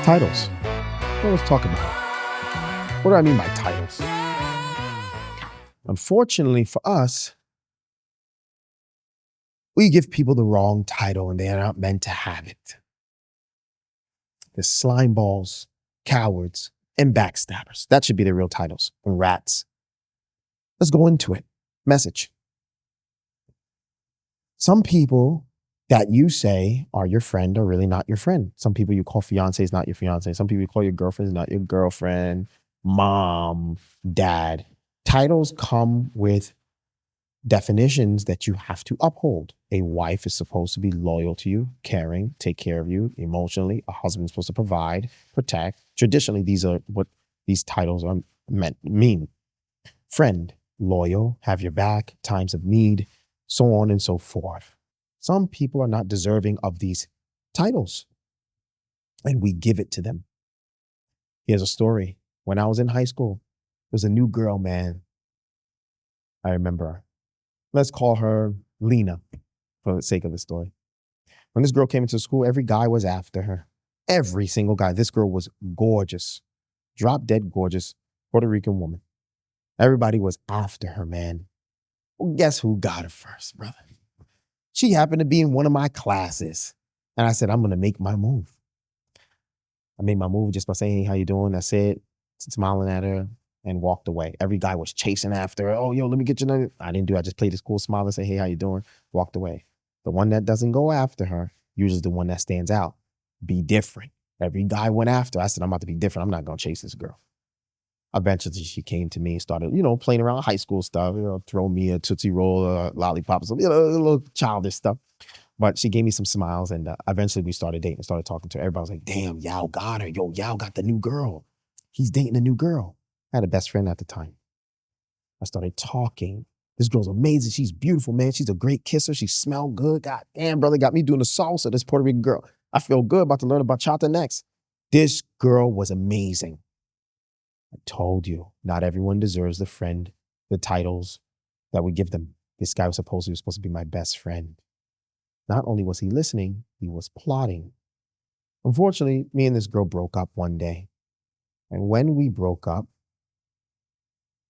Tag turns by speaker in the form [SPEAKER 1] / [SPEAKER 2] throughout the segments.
[SPEAKER 1] Titles. Well, let's talk about it. What do I mean by titles? Unfortunately for us, we give people the wrong title and they're not meant to have it. The slime balls, cowards, and backstabbers. That should be the real titles. And rats. Let's go into it. Message. Some people that you say are your friend are really not your friend. Some people you call fiance is not your fiance. Some people you call your girlfriend is not your girlfriend. Mom, dad. Titles come with definitions that you have to uphold. A wife is supposed to be loyal to you, caring, take care of you emotionally. A husband is supposed to provide, protect. Traditionally, these are what these titles are mean. Friend, loyal, have your back, times of need, so on and so forth. Some people are not deserving of these titles, and we give it to them. Here's a story. When I was in high school, there was a new girl, man. I remember her. Let's call her Lena for the sake of the story. When this girl came into school, every guy was after her. Every single guy. This girl was gorgeous, drop dead gorgeous Puerto Rican woman. Everybody was after her, man. Well, guess who got her first, brother? She happened to be in one of my classes. And I said, I'm going to make my move. I made my move just by saying, hey, how you doing? That's it. Smiling at her and walked away. Every guy was chasing after her. Oh, yo, let me get your number. I didn't do it. I just played this cool smile and say, hey, how you doing? Walked away. The one that doesn't go after her, usually the one that stands out. Be different. Every guy went after her. I said, I'm about to be different. I'm not going to chase this girl. Eventually, she came to me and started, playing around high school stuff, throw me a Tootsie Roll, a lollipop, some, little childish stuff. But she gave me some smiles, and eventually we started dating and started talking to her. Everybody was like, damn, Yao got her. Yo, Yao got the new girl. He's dating a new girl. I had a best friend at the time. I started talking. This girl's amazing. She's beautiful, man. She's a great kisser. She smelled good. God damn, brother, got me doing the salsa, this Puerto Rican girl. I feel good about to learn about bachata next. This girl was amazing. I told you, not everyone deserves the titles that we give them. This guy was supposed to be my best friend. Not only was he listening, he was plotting. Unfortunately, me and this girl broke up one day. And when we broke up,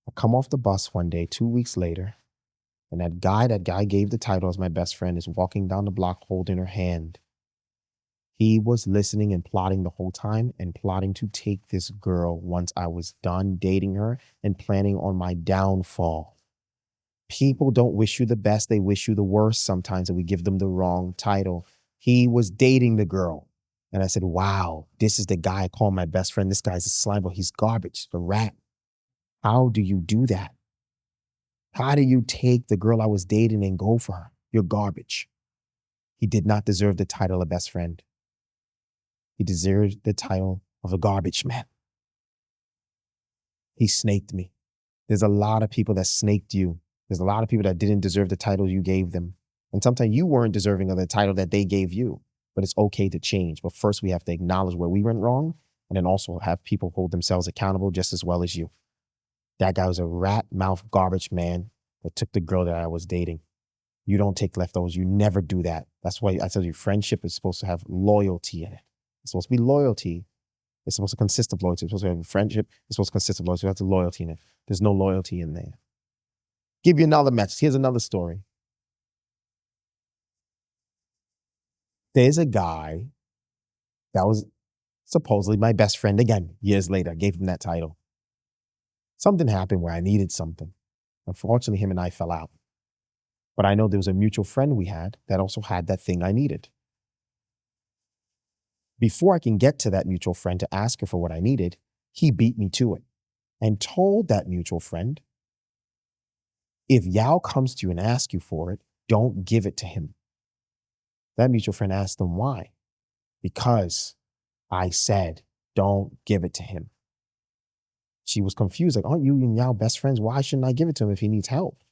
[SPEAKER 1] I come off the bus one day, 2 weeks later, and that guy gave the title as my best friend is walking down the block holding her hand. He was listening and plotting the whole time and plotting to take this girl once I was done dating her and planning on my downfall. People don't wish you the best. They wish you the worst sometimes, and we give them the wrong title. He was dating the girl. And I said, wow, this is the guy I call my best friend. This guy's a slime ball. He's garbage, a rat. How do you do that? How do you take the girl I was dating and go for her? You're garbage. He did not deserve the title of best friend. He deserved the title of a garbage man. He snaked me. There's a lot of people that snaked you. There's a lot of people that didn't deserve the title you gave them. And sometimes you weren't deserving of the title that they gave you. But it's okay to change. But first we have to acknowledge where we went wrong and then also have people hold themselves accountable just as well as you. That guy was a rat mouth garbage man that took the girl that I was dating. You don't take leftovers. You never do that. That's why I told you friendship is supposed to have loyalty in it. It's supposed to be loyalty. It's supposed to consist of loyalty. It's supposed to have friendship. It's supposed to consist of loyalty. That's a loyalty in it. There's no loyalty in there. Give you another message. Here's another story. There's a guy that was supposedly my best friend again, years later. I gave him that title. Something happened where I needed something. Unfortunately, him and I fell out. But I know there was a mutual friend we had that also had that thing I needed. Before I can get to that mutual friend to ask her for what I needed, he beat me to it and told that mutual friend, if Yao comes to you and asks you for it, don't give it to him. That mutual friend asked him why. Because I said, don't give it to him. She was confused, like, aren't you and Yao best friends? Why shouldn't I give it to him if he needs help?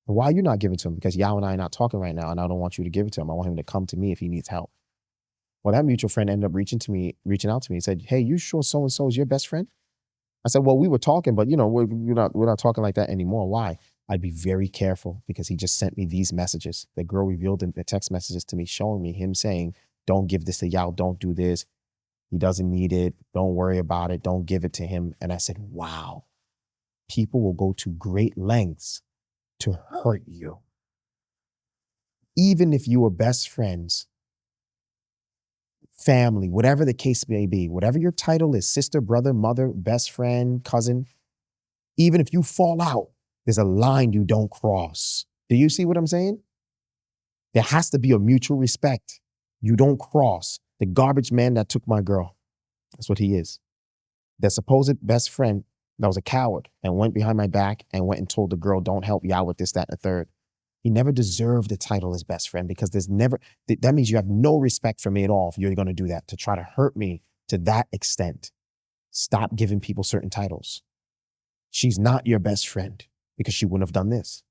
[SPEAKER 1] And why are you not giving it to him? Because Yao and I are not talking right now, and I don't want you to give it to him. I want him to come to me if he needs help. Well, that mutual friend ended up reaching out to me and said, hey, you sure so-and-so is your best friend? I said, well, we were talking, but we're not talking like that anymore. Why? I'd be very careful because he just sent me these messages. The girl revealed in the text messages to me, showing me him saying, don't give this to Yao, don't do this. He doesn't need it. Don't worry about it. Don't give it to him. And I said, wow, people will go to great lengths to hurt you. Even if you were best friends, family, whatever the case may be, whatever your title is, sister, brother, mother, best friend, cousin, even if you fall out, there's a line you don't cross. Do you see what I'm saying? There has to be a mutual respect. You don't cross. The garbage man that took my girl, that's what he is. The supposed best friend that was a coward and went behind my back and went and told the girl, don't help you out with this, that, and the third. He never deserved the title as best friend, because that means you have no respect for me at all if you're going to do that, to try to hurt me to that extent. Stop giving people certain titles. She's not your best friend because she wouldn't have done this.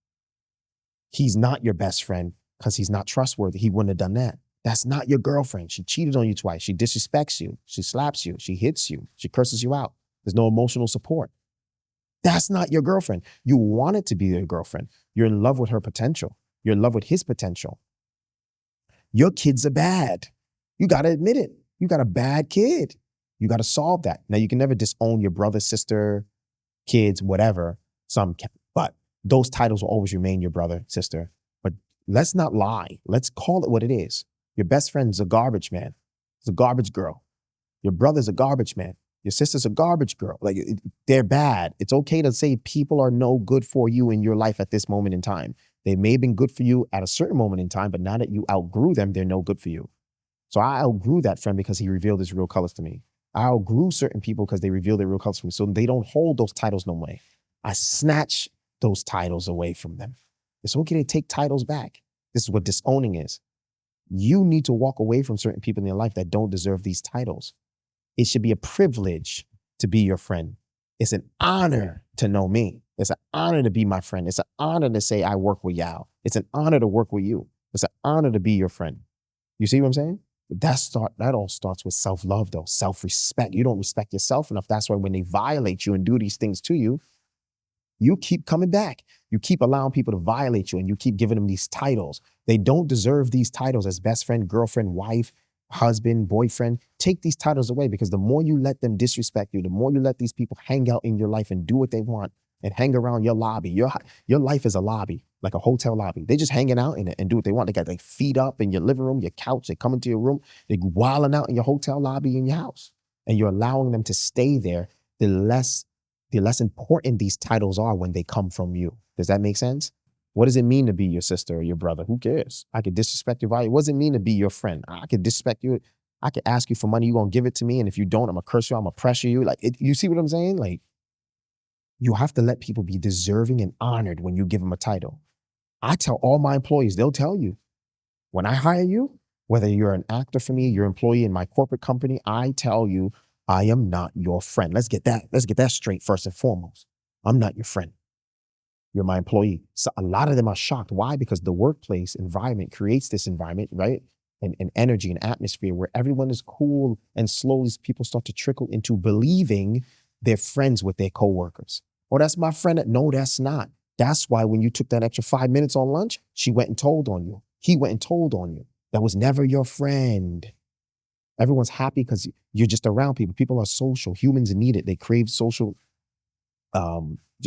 [SPEAKER 1] He's not your best friend because he's not trustworthy. He wouldn't have done that. That's not your girlfriend. She cheated on you twice. She disrespects you. She slaps you. She hits you. She curses you out. There's no emotional support. That's not your girlfriend. You want it to be your girlfriend. You're in love with her potential. You're in love with his potential. Your kids are bad. You got to admit it. You got a bad kid. You got to solve that. Now, you can never disown your brother, sister, kids, whatever. But those titles will always remain your brother, sister. But let's not lie. Let's call it what it is. Your best friend's a garbage man. It's a garbage girl. Your brother's a garbage man. Your sister's a garbage girl. Like, they're bad. It's okay to say people are no good for you in your life at this moment in time. They may have been good for you at a certain moment in time, but now that you outgrew them, they're no good for you. So I outgrew that friend because he revealed his real colors to me. I outgrew certain people because they revealed their real colors to me. So they don't hold those titles no way. I snatch those titles away from them. It's okay to take titles back. This is what disowning is. You need to walk away from certain people in your life that don't deserve these titles. It should be a privilege to be your friend. It's an honor to know me. It's an honor to be my friend. It's an honor to say I work with Yao. It's an honor to work with you. It's an honor to be your friend. You see what I'm saying? That all starts with self-love, though, self-respect. You don't respect yourself enough. That's why when they violate you and do these things to you, you keep coming back. You keep allowing people to violate you and you keep giving them these titles. They don't deserve these titles as best friend, girlfriend, wife, husband, boyfriend. Take these titles away, because the more you let them disrespect you, the more you let these people hang out in your life and do what they want and hang around your lobby. Your life is a lobby, like a hotel lobby. They just hanging out in it and do what they want. They got their feet up in your living room, your couch. They come into your room. They're wilding out in your hotel lobby in your house. And you're allowing them to stay there. The less important these titles are when they come from you. Does that make sense? What does it mean to be your sister or your brother? Who cares? I could disrespect your value. What does it mean to be your friend? I could disrespect you. I could ask you for money. You're going to give it to me. And if you don't, I'm going to curse you. I'm going to pressure you. You see what I'm saying? Like, you have to let people be deserving and honored when you give them a title. I tell all my employees, they'll tell you, when I hire you, whether you're an actor for me, your employee in my corporate company, I tell you, I am not your friend. Let's get that straight first and foremost. I'm not your friend. You're my employee. So a lot of them are shocked. Why? Because the workplace environment creates this environment, right? And energy and atmosphere where everyone is cool, and slowly people start to trickle into believing they're friends with their coworkers. Oh, that's my friend. No, that's not. That's why when you took that extra 5 minutes on lunch, she went and told on you. He went and told on you. That was never your friend. Everyone's happy because you're just around people. People are social. Humans need it. They crave social,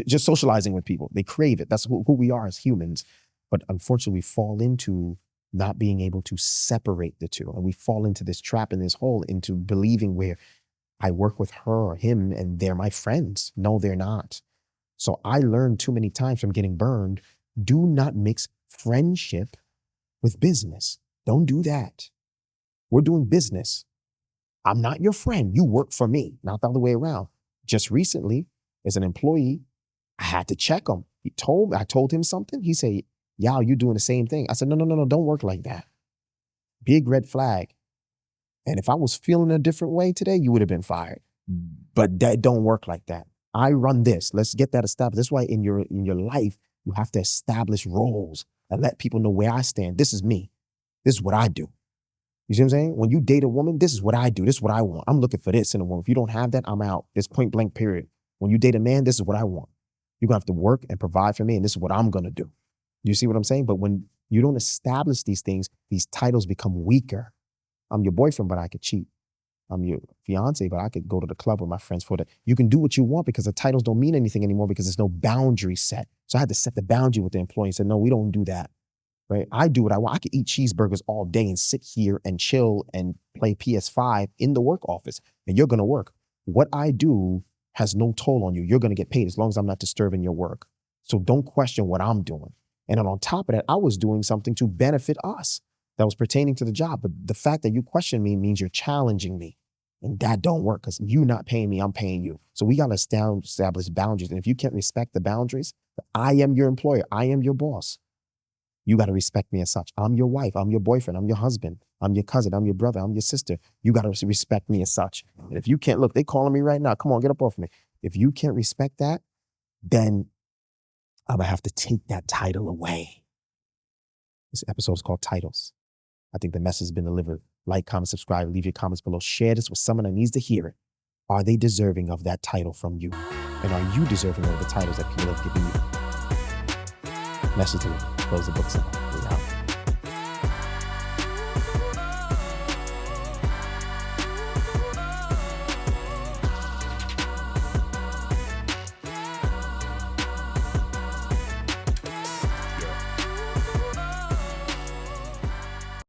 [SPEAKER 1] just socializing with people. They crave it. That's who we are as humans. But unfortunately, we fall into not being able to separate the two. And we fall into this trap and this hole into believing where I work with her or him and they're my friends. No, they're not. So I learned too many times from getting burned, do not mix friendship with business. Don't do that. We're doing business. I'm not your friend. You work for me, not the other way around. Just recently, as an employee, I had to check him. I told him something. He said, Yao, you doing the same thing. I said, no, don't work like that. Big red flag. And if I was feeling a different way today, you would have been fired. But that don't work like that. I run this. Let's get that established. That's why in your life, you have to establish roles and let people know where I stand. This is me. This is what I do. You see what I'm saying? When you date a woman, this is what I do. This is what I want. I'm looking for this in a woman. If you don't have that, I'm out. It's point blank period. When you date a man, this is what I want. You're going to have to work and provide for me, and this is what I'm going to do. You see what I'm saying? But when you don't establish these things, these titles become weaker. I'm your boyfriend, but I could cheat. I'm your fiance, but I could go to the club with my friends for that. You can do what you want because the titles don't mean anything anymore because there's no boundary set. So I had to set the boundary with the employee and said, no, we don't do that. Right? I do what I want. I could eat cheeseburgers all day and sit here and chill and play PS5 in the work office, and you're going to work. What I do has no toll on you. You're going to get paid as long as I'm not disturbing your work. So don't question what I'm doing. And then on top of that, I was doing something to benefit us that was pertaining to the job. But the fact that you question me means you're challenging me. And that don't work because you're not paying me, I'm paying you. So we got to establish boundaries. And if you can't respect the boundaries, I am your employer. I am your boss. You got to respect me as such. I'm your wife. I'm your boyfriend. I'm your husband. I'm your cousin. I'm your brother. I'm your sister. You got to respect me as such. And if you can't, look, they calling me right now. Come on, get up off me. If you can't respect that, then I'm going to have to take that title away. This episode is called Titles. I think the message has been delivered. Like, comment, subscribe, leave your comments below. Share this with someone that needs to hear it. Are they deserving of that title from you? And are you deserving of the titles that people have given you? Message to me. Close the books out.